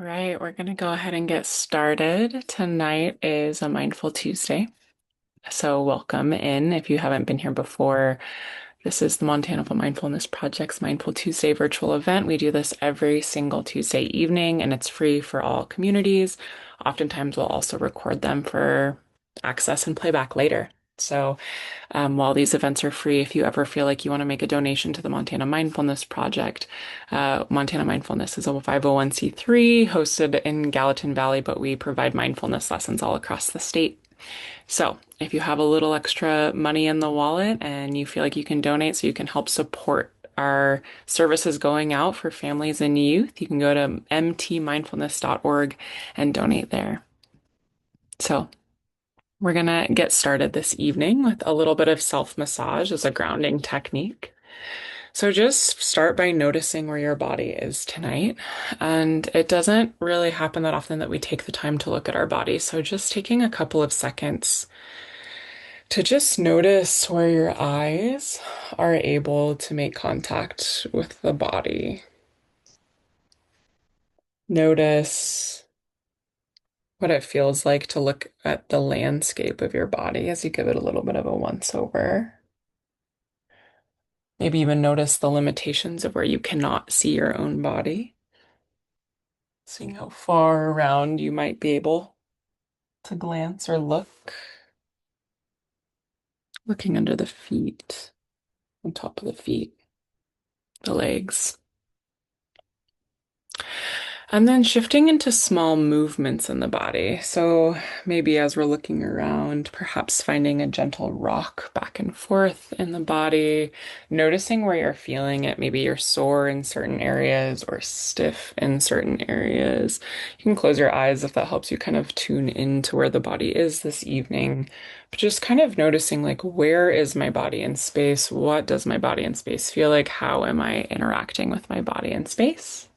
right, we're going to go ahead and get started. Tonight is a Mindful Tuesday. So, welcome in. If you haven't been here before, this is the Montana Mindfulness Project's Mindful Tuesday virtual event. We do this every single Tuesday evening, and it's free for all communities. Oftentimes, we'll also record them for access and playback later. So, while these events are free, if you ever feel like you want to make a donation to the Montana Mindfulness Project, Montana Mindfulness is a 501c3 hosted in Gallatin Valley, but we provide mindfulness lessons all across the state. So, if you have a little extra money in the wallet and you feel like you can donate so you can help support our services going out for families and youth, you can go to mtmindfulness.org and donate there. So, we're going to get started this evening with a little bit of self-massage as a grounding technique. So just start by noticing where your body is tonight. And it doesn't really happen that often that we take the time to look at our body. So just taking a couple of seconds to just notice where your eyes are able to make contact with the body. Notice what it feels like to look at the landscape of your body as you give it a little bit of a once over. Maybe even notice the limitations of where you cannot see your own body. Seeing how far around you might be able to glance or look. Looking under the feet, on top of the feet, the legs. And then shifting into small movements in the body. So maybe as we're looking around, perhaps finding a gentle rock back and forth in the body, noticing where you're feeling it. Maybe you're sore in certain areas or stiff in certain areas. You can close your eyes if that helps you kind of tune into where the body is this evening. But just kind of noticing, like, where is my body in space? What does my body in space feel like? How am I interacting with my body in space?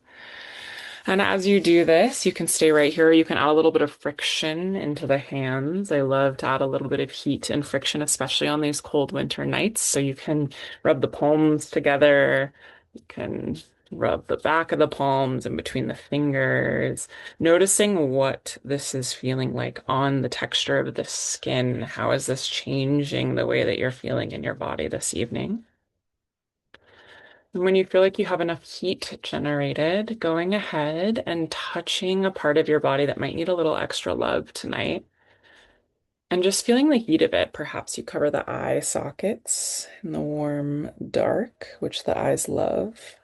And as you do this, you can stay right here. You can add a little bit of friction into the hands. I love to add a little bit of heat and friction, especially on these cold winter nights. So you can rub the palms together. You can rub the back of the palms in between the fingers, noticing what this is feeling like on the texture of the skin. How is this changing the way that you're feeling in your body this evening? And when you feel like you have enough heat generated, going ahead and touching a part of your body that might need a little extra love tonight. And just feeling the heat of it. Perhaps you cover the eye sockets in the warm dark, which the eyes love.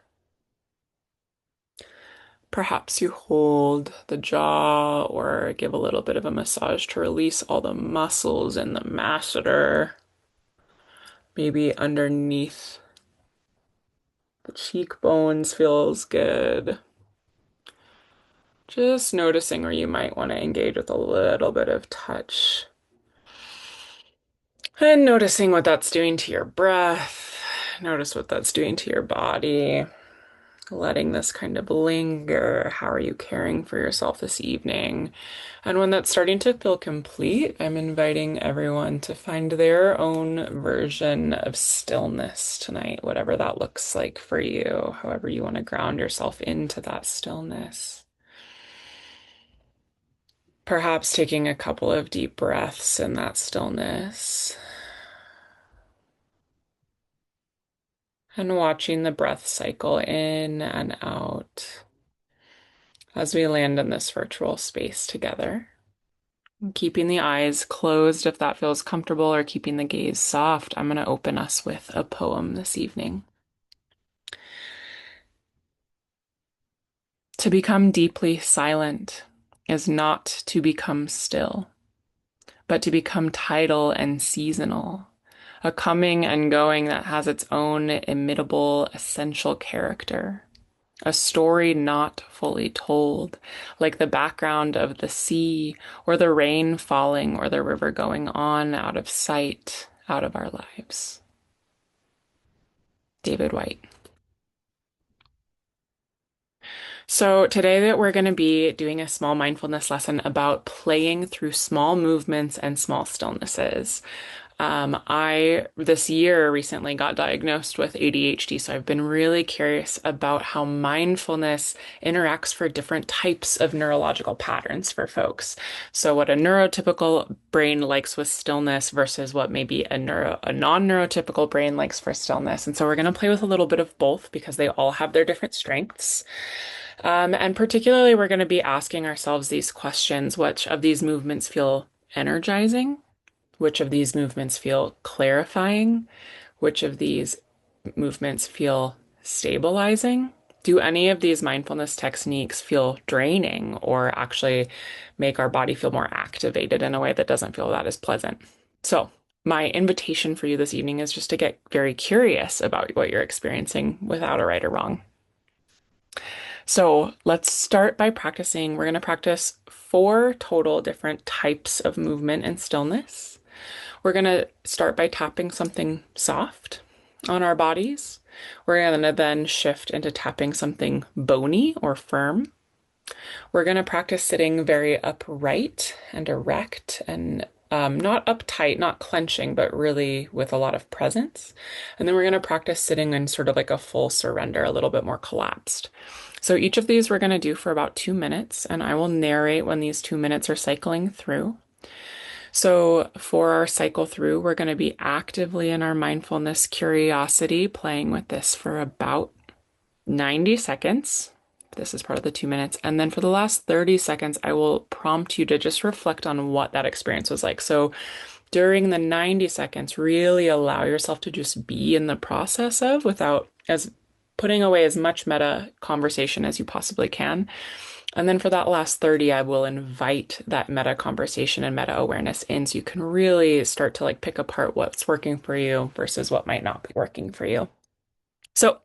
Perhaps you hold the jaw or give a little bit of a massage to release all the muscles in the masseter. Maybe underneath the cheekbones feels good. Just noticing where you might want to engage with a little bit of touch. And noticing what that's doing to your breath. Notice what that's doing to your body. Letting this kind of linger. How are you caring for yourself this evening? And when that's starting to feel complete, I'm inviting everyone to find their own version of stillness tonight, whatever that looks like for you, however you want to ground yourself into that stillness. Perhaps taking a couple of deep breaths in that stillness and watching the breath cycle in and out as we land in this virtual space together. Keeping the eyes closed if that feels comfortable, or keeping the gaze soft, I'm going to open us with a poem this evening. To become deeply silent is not to become still, but to become tidal and seasonal, a coming and going that has its own imitable, essential character, a story not fully told, like the background of the sea, or the rain falling, or the river going on out of sight, out of our lives. David White. So today that we're going to be doing a small mindfulness lesson about playing through small movements and small stillnesses. I this year recently got diagnosed with ADHD, so I've been really curious about how mindfulness interacts for different types of neurological patterns for folks. So what a neurotypical brain likes with stillness versus what maybe a non-neurotypical brain likes for stillness. And so we're going to play with a little bit of both because they all have their different strengths. And particularly, we're going to be asking ourselves these questions: which of these movements feel energizing? Which of these movements feel clarifying? Which of these movements feel stabilizing? Do any of these mindfulness techniques feel draining or actually make our body feel more activated in a way that doesn't feel that as pleasant? So, my invitation for you this evening is just to get very curious about what you're experiencing without a right or wrong. So let's start by practicing. We're going to practice four total different types of movement and stillness. We're going to start by tapping something soft on our bodies. We're going to then shift into tapping something bony or firm. We're going to practice sitting very upright and erect and not uptight, not clenching, but really with a lot of presence. And then we're going to practice sitting in sort of like a full surrender, a little bit more collapsed. So each of these we're going to do for about 2 minutes, and I will narrate when these 2 minutes are cycling through. So for our cycle through, we're going to be actively in our mindfulness curiosity, playing with this for about 90 seconds. This is part of the 2 minutes. And then for the last 30 seconds, I will prompt you to just reflect on what that experience was like. So during the 90 seconds, really allow yourself to just be in the process of without as putting away as much meta conversation as you possibly can. And then for that last 30, I will invite that meta conversation and meta awareness in so you can really start to like pick apart what's working for you versus what might not be working for you. So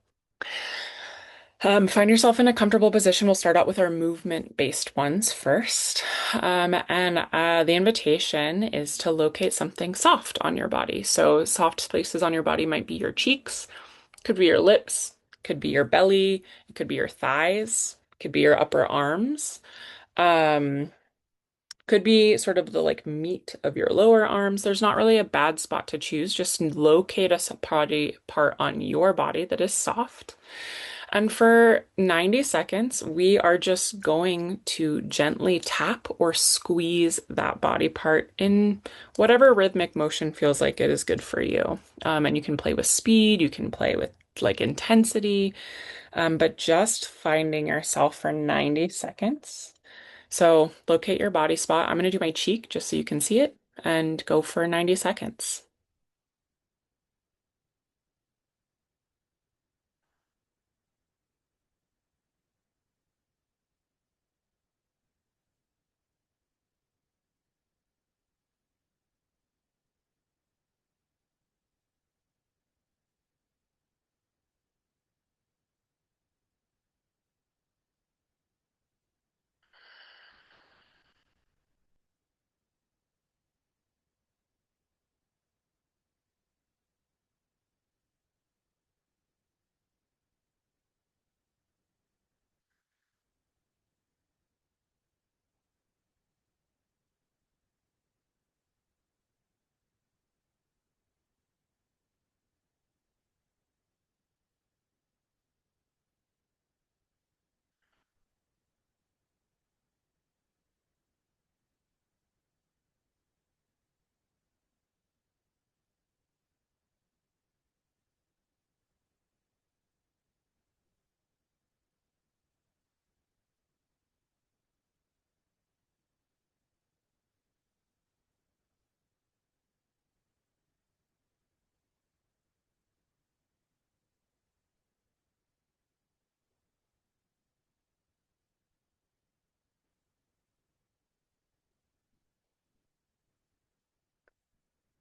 find yourself in a comfortable position. We'll start out with our movement-based ones first. And the invitation is to locate something soft on your body. So soft spaces on your body might be your cheeks, could be your lips, could be your belly, it could be your thighs, could be your upper arms. Um, could be sort of the like meat of your lower arms. There's not really a bad spot to choose. Just locate a body part on your body that is soft. And for 90 seconds, we are just going to gently tap or squeeze that body part in whatever rhythmic motion feels like it is good for you. And you can play with speed, you can play with like intensity, but just finding yourself for 90 seconds. So locate your body spot. I'm going to do my cheek just so you can see it and go for 90 seconds.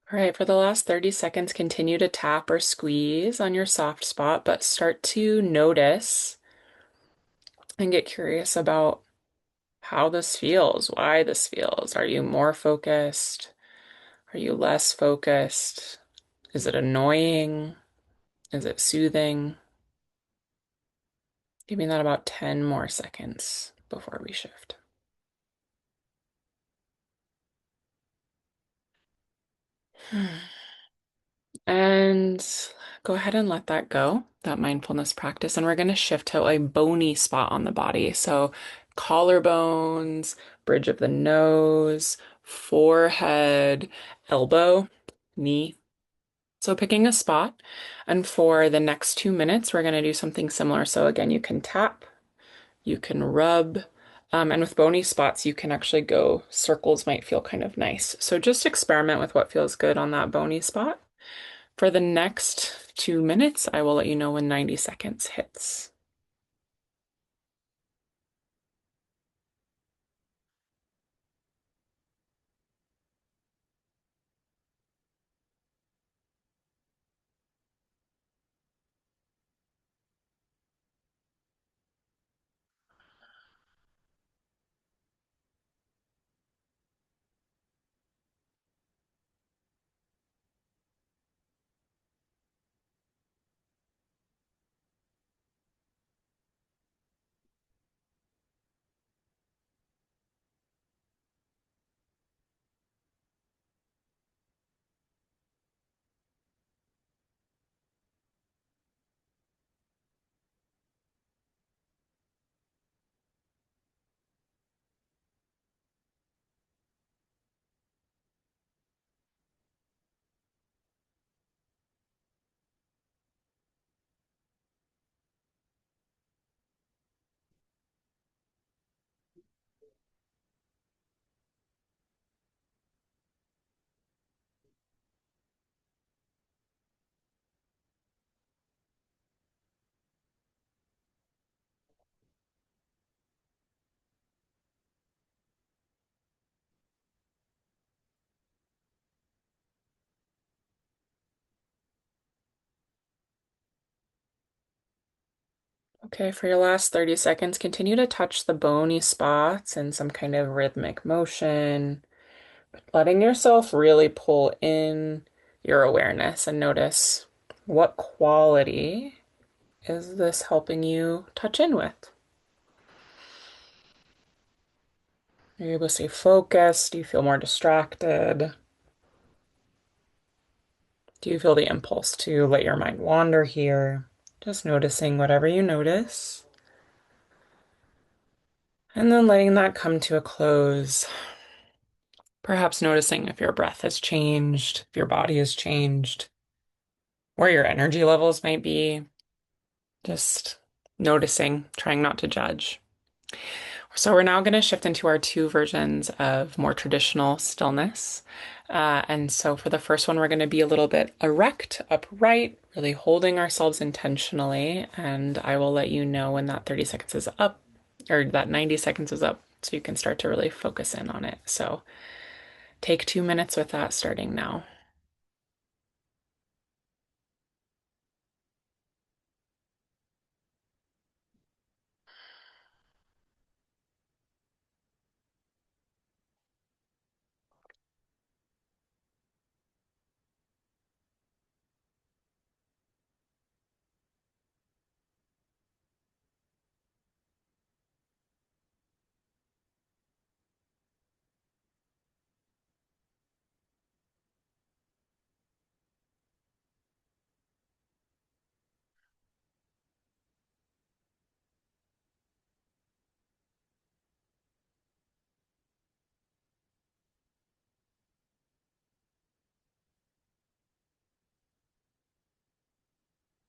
All right, for the last 30 seconds, continue to tap or squeeze on your soft spot, but start to notice and get curious about how this feels, why this feels. Are you more focused? Are you less focused? Is it annoying? Is it soothing? Give me that about 10 more seconds before we shift. And go ahead and let that go, that mindfulness practice. And we're going to shift to a bony spot on the body. So collarbones, bridge of the nose, forehead, elbow, knee. So picking a spot. And for the next 2 minutes, we're going to do something similar. So again, you can tap, you can rub, and with bony spots, you can actually go circles might feel kind of nice. So just experiment with what feels good on that bony spot. For the next 2 minutes, I will let you know when 90 seconds hits. Okay, for your last 30 seconds, continue to touch the bony spots in some kind of rhythmic motion, letting yourself really pull in your awareness and notice what quality is this helping you touch in with. Are you able to stay focused? Do you feel more distracted? Do you feel the impulse to let your mind wander here? Just noticing whatever you notice. And then letting that come to a close. Perhaps noticing if your breath has changed, if your body has changed, where your energy levels might be. Just noticing, trying not to judge. So we're now going to shift into our two versions of more traditional stillness. And so for the first one, we're going to be a little bit erect, upright, really holding ourselves intentionally. And I will let you know when that 30 seconds is up, or that 90 seconds is up, so you can start to really focus in on it. So take 2 minutes with that starting now.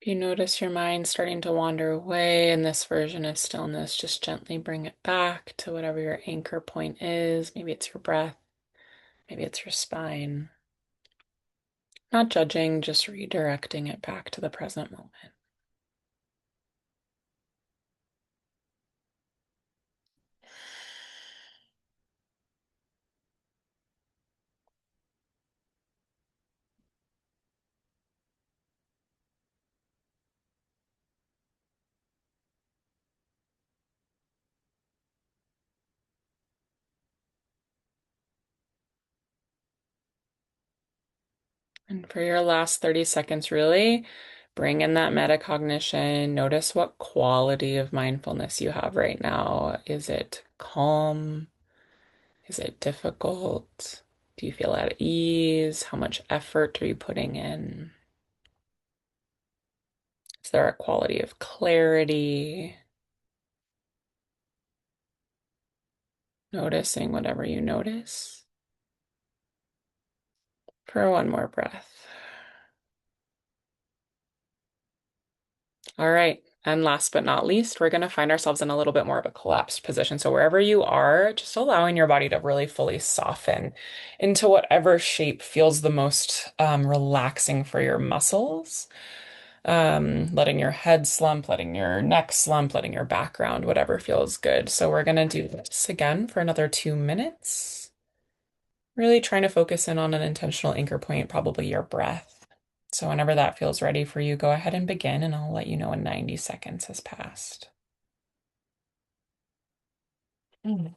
If you notice your mind starting to wander away in this version of stillness, just gently bring it back to whatever your anchor point is. Maybe it's your breath, maybe it's your spine. Not judging, just redirecting it back to the present moment. And for your last 30 seconds, really bring in that metacognition. Notice what quality of mindfulness you have right now. Is it calm? Is it difficult? Do you feel at ease? How much effort are you putting in? Is there a quality of clarity? Noticing whatever you notice. For one more breath. All right. And last but not least, we're going to find ourselves in a little bit more of a collapsed position. So wherever you are, just allowing your body to really fully soften into whatever shape feels the most relaxing for your muscles. Letting your head slump, letting your neck slump, letting your background, whatever feels good. So we're going to do this again for another 2 minutes. Really trying to focus in on an intentional anchor point, probably your breath. So whenever that feels ready for you, go ahead and begin, and I'll let you know when 90 seconds has passed. Mm.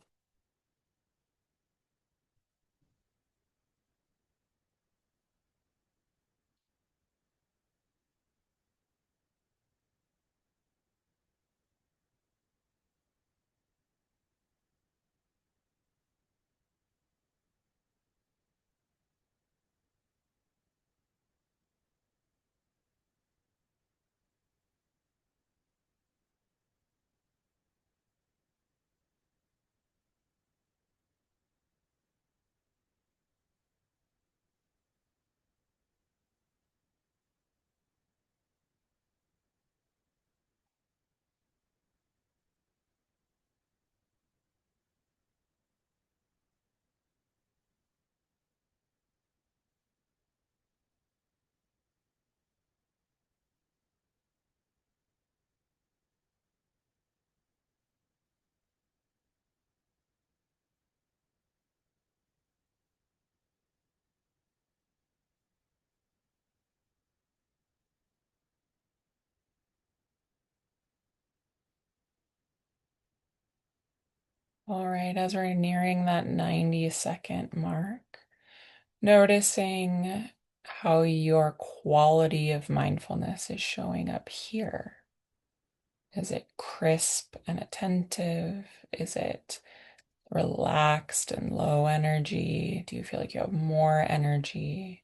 All right, as we're nearing that 90-second mark, noticing how your quality of mindfulness is showing up here. Is it crisp and attentive? Is it relaxed and low energy? Do you feel like you have more energy?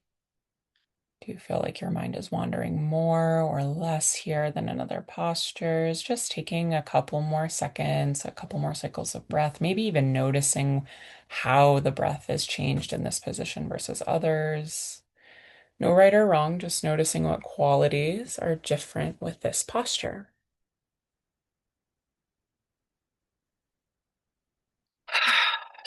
Do you feel like your mind is wandering more or less here than in other postures? Just taking a couple more seconds, a couple more cycles of breath, maybe even noticing how the breath has changed in this position versus others. No right or wrong, just noticing what qualities are different with this posture.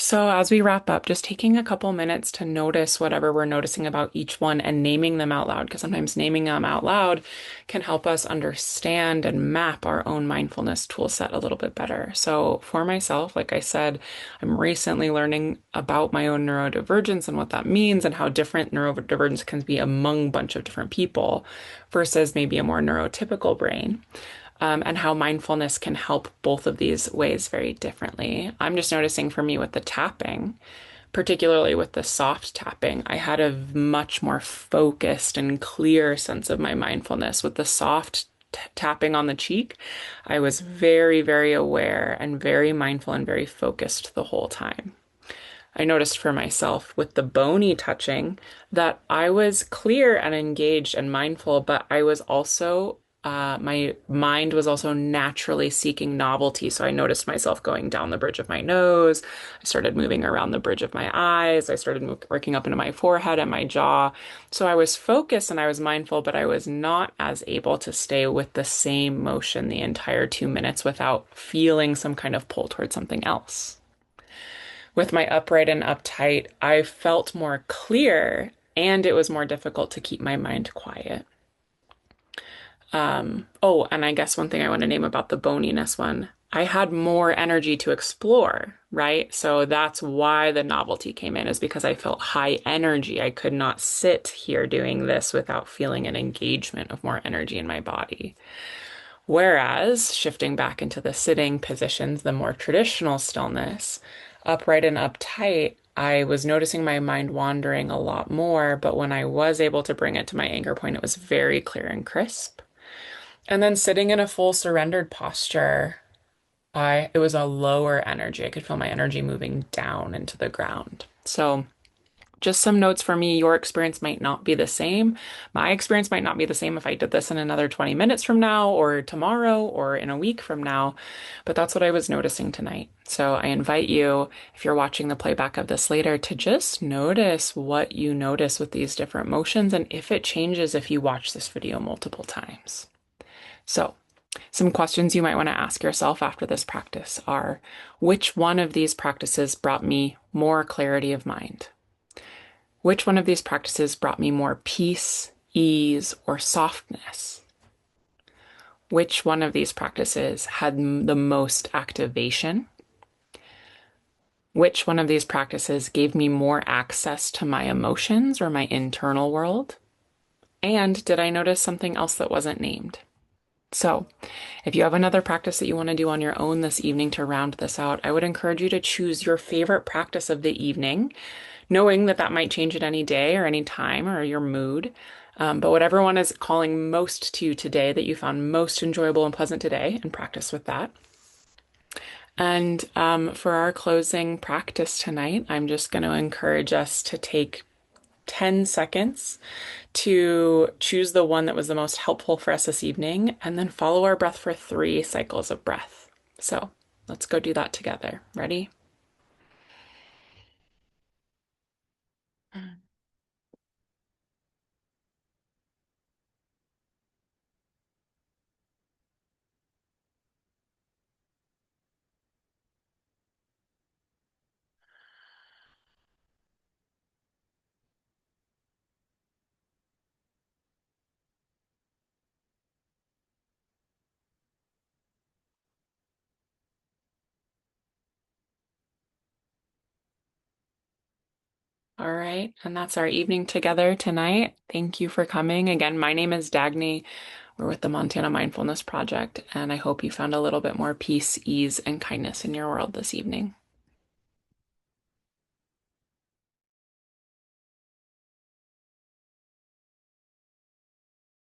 So, as we wrap up, just taking a couple minutes to notice whatever we're noticing about each one and naming them out loud, because sometimes naming them out loud can help us understand and map our own mindfulness tool set a little bit better. So, for myself, like I said, I'm recently learning about my own neurodivergence and what that means and how different neurodivergence can be among a bunch of different people versus maybe a more neurotypical brain, and how mindfulness can help both of these ways very differently. I'm just noticing for me with the tapping, particularly with the soft tapping, I had a much more focused and clear sense of my mindfulness. With the soft tapping on the cheek, I was very, very aware and very mindful and very focused the whole time. I noticed for myself with the bony touching that I was clear and engaged and mindful, but I was also, my mind was also naturally seeking novelty. So I noticed myself going down the bridge of my nose. I started moving around the bridge of my eyes. I started working up into my forehead and my jaw. So I was focused and I was mindful, but I was not as able to stay with the same motion the entire 2 minutes without feeling some kind of pull towards something else. With my upright and uptight, I felt more clear and it was more difficult to keep my mind quiet. Oh, and I guess one thing I want to name about the boniness one, I had more energy to explore, right? So that's why the novelty came in, is because I felt high energy. I could not sit here doing this without feeling an engagement of more energy in my body. Whereas shifting back into the sitting positions, the more traditional stillness, upright and uptight, I was noticing my mind wandering a lot more, but when I was able to bring it to my anchor point, it was very clear and crisp. And then sitting in a full surrendered posture, it was a lower energy. I could feel my energy moving down into the ground. So just some notes for me. Your experience might not be the same. My experience might not be the same if I did this in another 20 minutes from now, or tomorrow, or in a week from now. But that's what I was noticing tonight. So I invite you, if you're watching the playback of this later, to just notice what you notice with these different motions and if it changes if you watch this video multiple times. So, some questions you might want to ask yourself after this practice are, which one of these practices brought me more clarity of mind? Which one of these practices brought me more peace, ease, or softness? Which one of these practices had the most activation? Which one of these practices gave me more access to my emotions or my internal world? And did I notice something else that wasn't named? So, if you have another practice that you want to do on your own this evening to round this out, I would encourage you to choose your favorite practice of the evening, knowing that that might change at any day or any time or your mood. But whatever one is calling most to you today that you found most enjoyable and pleasant today, and practice with that. And for our closing practice tonight, I'm just going to encourage us to take 10 seconds to choose the one that was the most helpful for us this evening, and then follow our breath for 3 cycles of breath. So let's go do that together. Ready? All right, and that's our evening together tonight. Thank you for coming. Again, my name is Dagny. We're with the Montana Mindfulness Project, and I hope you found a little bit more peace, ease, and kindness in your world this evening.